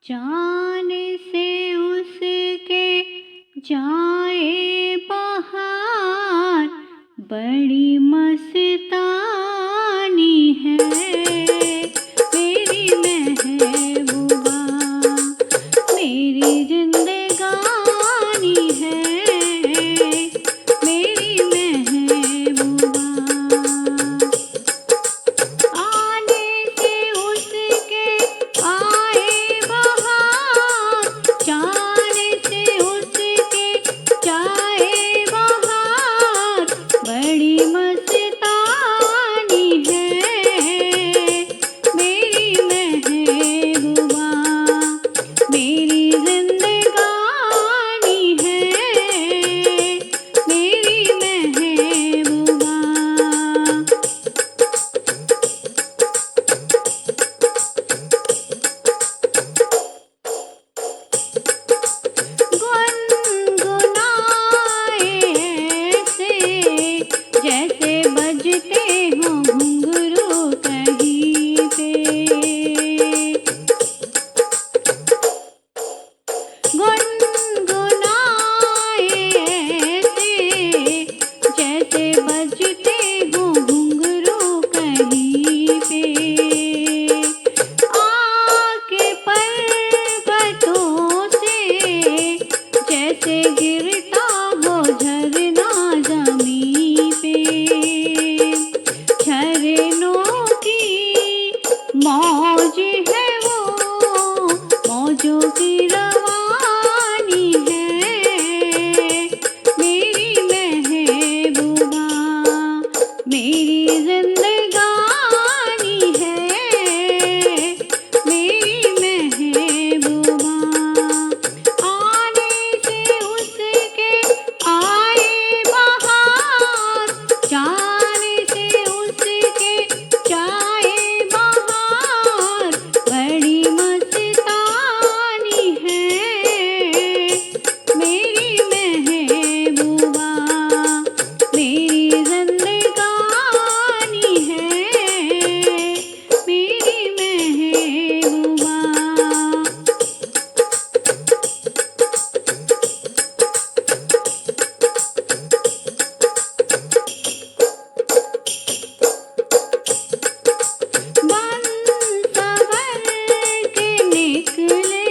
जाने से उसके जाए बाहर, बड़ी मस्तानी है मेरी महबूबा, मेरी जिंदगानी है मेरी महबूबा। आने से उसके आए बहार, जाने से उसके जाए बहार, बड़ी मस्तानी है मेरी महबूबा, मेरी जिंदगानी है मेरी महबूबा। गुनगुनाए ऐसे जैसे बजते हों घुंघरू कहीं पे, गुनगुनाए ऐसे जैसे बजते हों घुंघरू कहीं पे, आके पर्वतों से जैसे गिरता हो झरना ज़मीं पे, झरनों की मौज है वो, मौजों की रवानी है मेरी महबूबा, मेरी जिंदगानी है मेरी महबूबा। आने से उसके आए बहार, जाने से उसके जाए बहार, बड़ी मस्तानी है मेरी महबूबा, मेरी जिंदगानी है मेरी महबूबा। बन सवर के निकले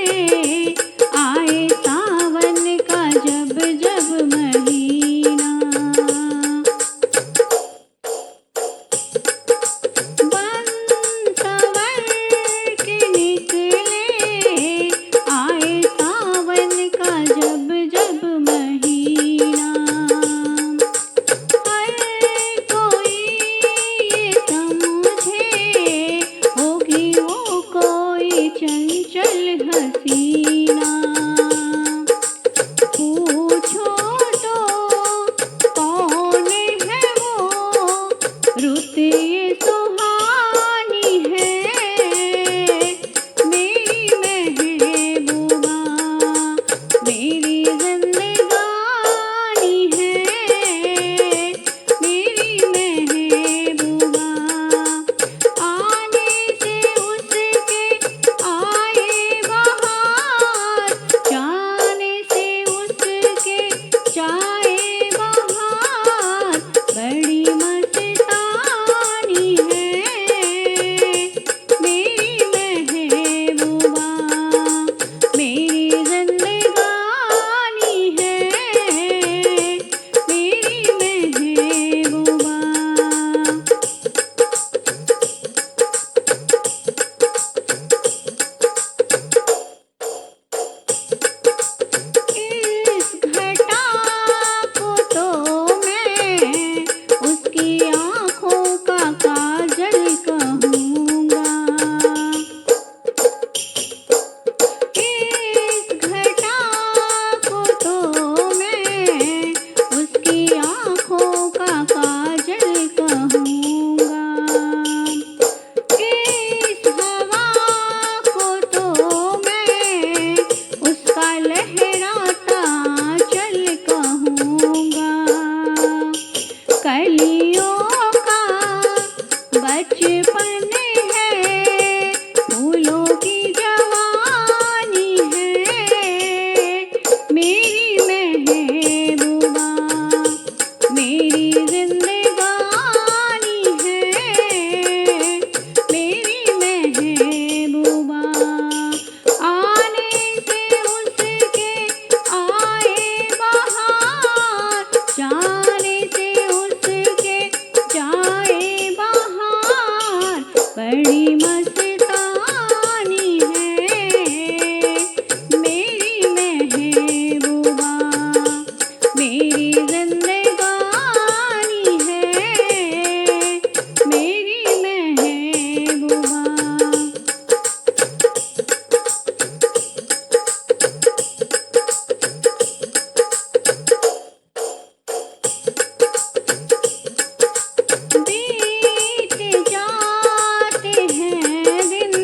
आए सावन का जब जब महीना, बन सवर के निकले आए सावन का जब जब महीना, हर कोई ये समझे होगी वो कोई चंचल हसीना, पूछो तो कौन है वो, रुत ये सुहानी है मेरी महबूबा, मेरी जिंदगानी है मेरी महबूबा। आने से उसके आए बहार, जाने से उसके जाए बहार, बड़ी मस्तानी है मेरी महबूबा, मेरी जिंदगानी है मेरी महबूबा। इस घटा को तो मैं उसकी आँखों का काजल कहूँगा, इस घटा को तो मैं उसकी आँखों का काजल कहूँगा, इस हवा को तो मैं उसका लहराता चल कहूँगा, कलियों का बचपन है, फूलों की जवानी बड़ी मस्तानी है मेरी महबूबा, मेरी जिंदगानी है मेरी महबूबा। बीत जाते हैं दिन,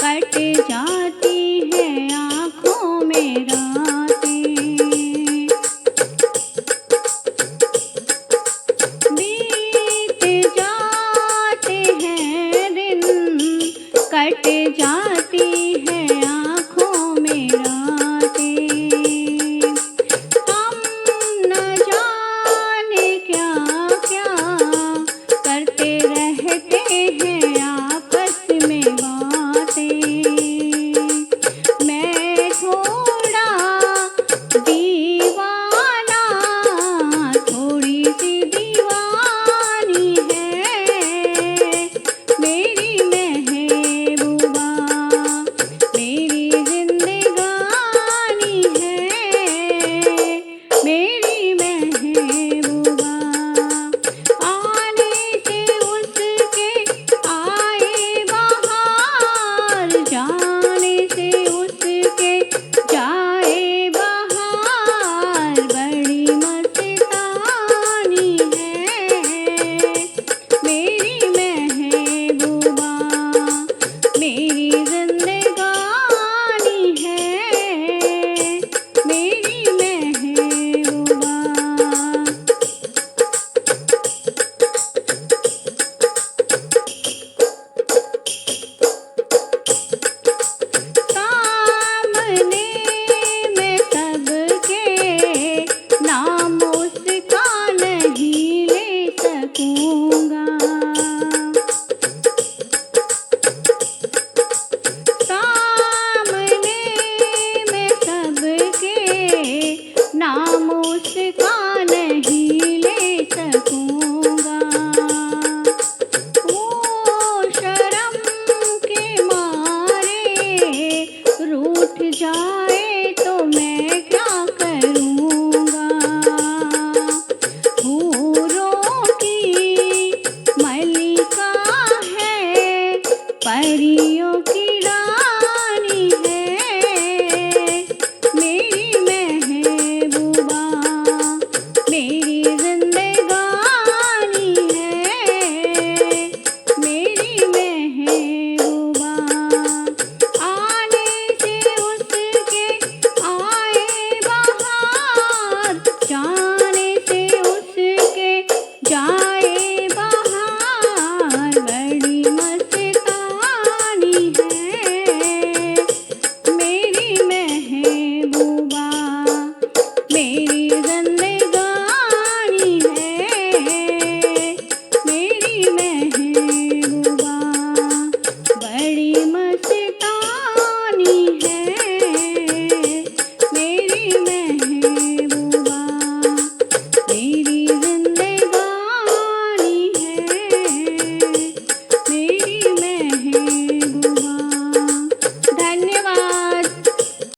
कट जाती है आँखों में रातें। बीत जाते हैं दिन, कट जाती है आँखों में रातें। हम न जाने क्या